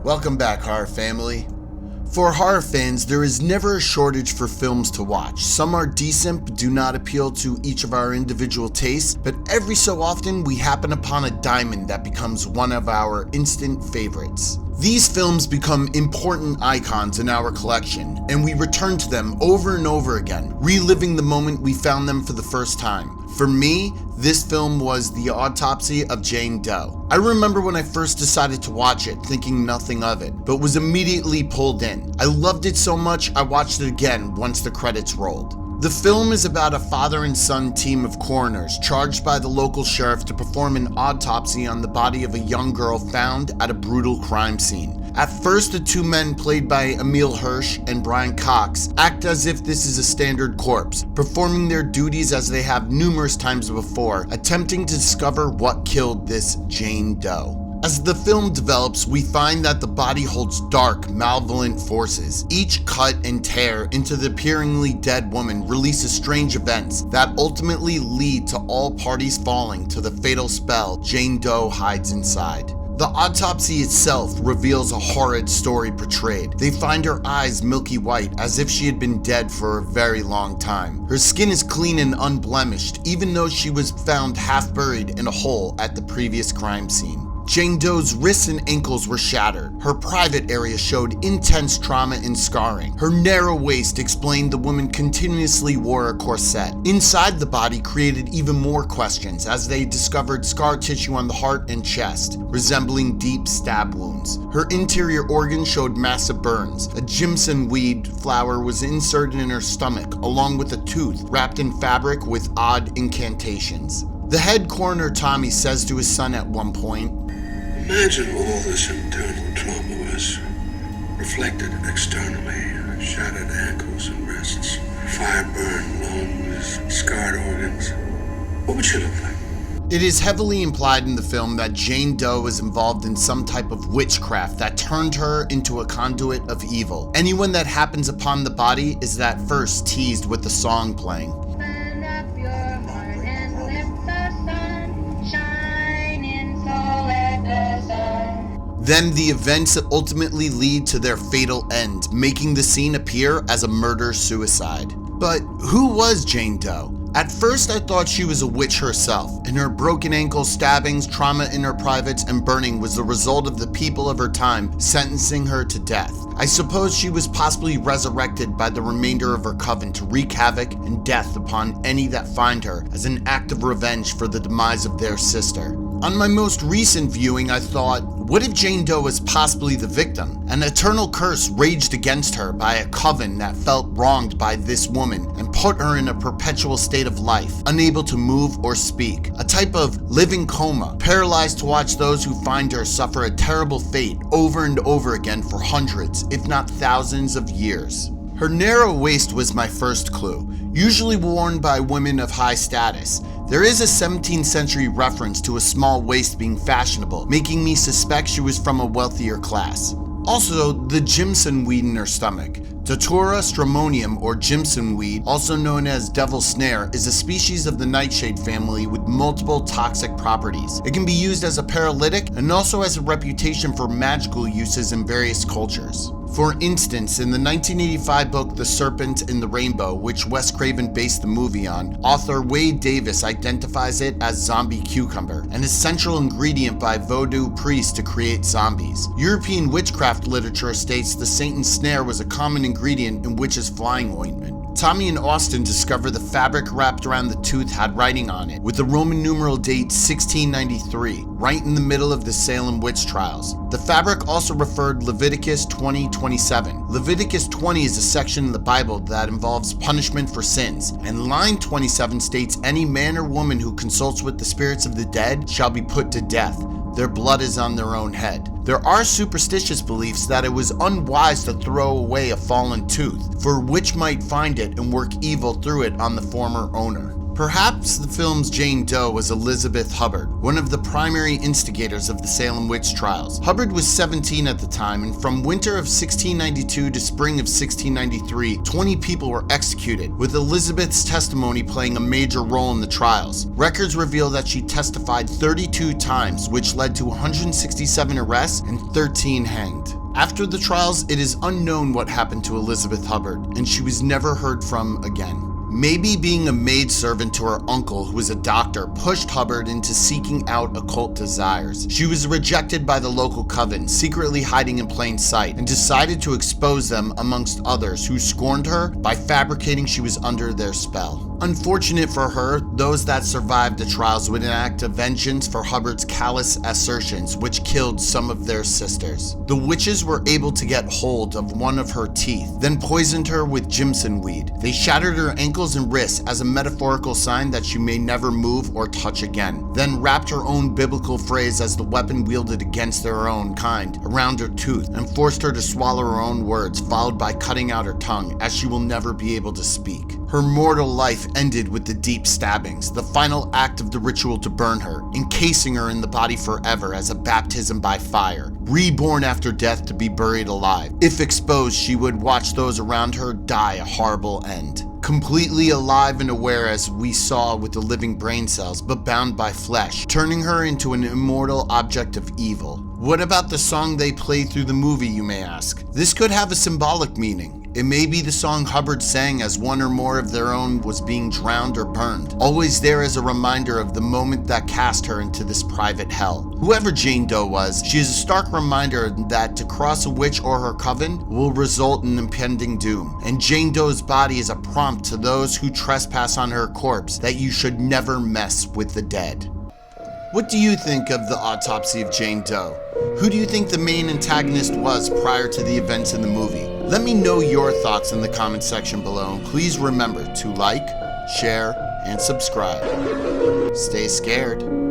Welcome back, horror family. For horror fans, there is never a shortage for films to watch. Some are decent but do not appeal to each of our individual tastes, but every so often we happen upon a diamond that becomes one of our instant favorites. These films become important icons in our collection, and we return to them over and over again, reliving the moment we found them for the first time. For me, this film was The Autopsy of Jane Doe. I remember when I first decided to watch it, thinking nothing of it, but was immediately pulled in. I loved it so much, I watched it again once the credits rolled. The film is about a father and son team of coroners charged by the local sheriff to perform an autopsy on the body of a young girl found at a brutal crime scene. At first, the two men, played by Emile Hirsch and Brian Cox, act as if this is a standard corpse, performing their duties as they have numerous times before, attempting to discover what killed this Jane Doe. As the film develops, we find that the body holds dark, malevolent forces. Each cut and tear into the appearingly dead woman releases strange events that ultimately lead to all parties falling to the fatal spell Jane Doe hides inside. The autopsy itself reveals a horrid story portrayed. They find her eyes milky white, as if she had been dead for a very long time. Her skin is clean and unblemished, even though she was found half buried in a hole at the previous crime scene. Jane Doe's wrists and ankles were shattered. Her private area showed intense trauma and scarring. Her narrow waist explained the woman continuously wore a corset. Inside the body created even more questions as they discovered scar tissue on the heart and chest, resembling deep stab wounds. Her interior organs showed massive burns. A Jimson weed flower was inserted in her stomach, along with a tooth wrapped in fabric with odd incantations. The head coroner, Tommy, says to his son at one point, "Imagine all this internal trauma was reflected externally. Shattered ankles and wrists, fire-burned lungs, scarred organs. What would she look like?" It is heavily implied in the film that Jane Doe was involved in some type of witchcraft that turned her into a conduit of evil. Anyone that happens upon the body is at first teased with the song playing. Then the events ultimately lead to their fatal end, making the scene appear as a murder-suicide. But who was Jane Doe? At first I thought she was a witch herself, and her broken ankles, stabbings, trauma in her privates, and burning was the result of the people of her time sentencing her to death. I suppose she was possibly resurrected by the remainder of her coven to wreak havoc and death upon any that find her as an act of revenge for the demise of their sister. On my most recent viewing, I thought, what if Jane Doe was possibly the victim? An eternal curse raged against her by a coven that felt wronged by this woman and put her in a perpetual state of life, unable to move or speak. A type of living coma, paralyzed to watch those who find her suffer a terrible fate over and over again for hundreds, if not thousands of years. Her narrow waist was my first clue, usually worn by women of high status. There is a 17th century reference to a small waist being fashionable, making me suspect she was from a wealthier class. Also, the Jimson weed in her stomach. Datura stramonium, or Jimson weed, also known as devil's snare, is a species of the nightshade family with multiple toxic properties. It can be used as a paralytic and also has a reputation for magical uses in various cultures. For instance, in the 1985 book The Serpent in the Rainbow, which Wes Craven based the movie on, author Wade Davis identifies it as zombie cucumber, an essential ingredient by voodoo priests to create zombies. European witchcraft literature states the Satan's snare was a common ingredient in witches' flying ointment. Tommy and Austin discover the fabric wrapped around the tooth had writing on it, with the Roman numeral date 1693, right in the middle of the Salem witch trials. The fabric also referred Leviticus 20:27. Leviticus 20 is a section in the Bible that involves punishment for sins, and line 27 states any man or woman who consults with the spirits of the dead shall be put to death. Their blood is on their own head. There are superstitious beliefs that it was unwise to throw away a fallen tooth, for a witch might find it and work evil through it on the former owner. Perhaps the film's Jane Doe was Elizabeth Hubbard, one of the primary instigators of the Salem witch trials. Hubbard was 17 at the time, and from winter of 1692 to spring of 1693, 20 people were executed, with Elizabeth's testimony playing a major role in the trials. Records reveal that she testified 32 times, which led to 167 arrests and 13 hanged. After the trials, it is unknown what happened to Elizabeth Hubbard, and she was never heard from again. Maybe being a maidservant to her uncle, who was a doctor, pushed Hubbard into seeking out occult desires. She was rejected by the local coven, secretly hiding in plain sight, and decided to expose them amongst others who scorned her by fabricating she was under their spell. Unfortunate for her, those that survived the trials would enact a vengeance for Hubbard's callous assertions, which killed some of their sisters. The witches were able to get hold of one of her teeth, then poisoned her with Jimson weed. They shattered her ankles and wrists as a metaphorical sign that she may never move or touch again, then wrapped her own biblical phrase as the weapon wielded against their own kind around her tooth and forced her to swallow her own words, followed by cutting out her tongue, as she will never be able to speak. Her mortal life ended with the deep stabbings, the final act of the ritual to burn her, encasing her in the body forever as a baptism by fire, reborn after death to be buried alive. If exposed, she would watch those around her die a horrible end. Completely alive and aware, as we saw with the living brain cells, but bound by flesh, turning her into an immortal object of evil. What about the song they play through the movie, you may ask? This could have a symbolic meaning. It may be the song Hubbard sang as one or more of their own was being drowned or burned, always there as a reminder of the moment that cast her into this private hell. Whoever Jane Doe was, she is a stark reminder that to cross a witch or her coven will result in impending doom, and Jane Doe's body is a prompt to those who trespass on her corpse that you should never mess with the dead. What do you think of the Autopsy of Jane Doe? Who do you think the main antagonist was prior to the events in the movie? Let me know your thoughts in the comment section below, and please remember to like, share, and subscribe. Stay scared.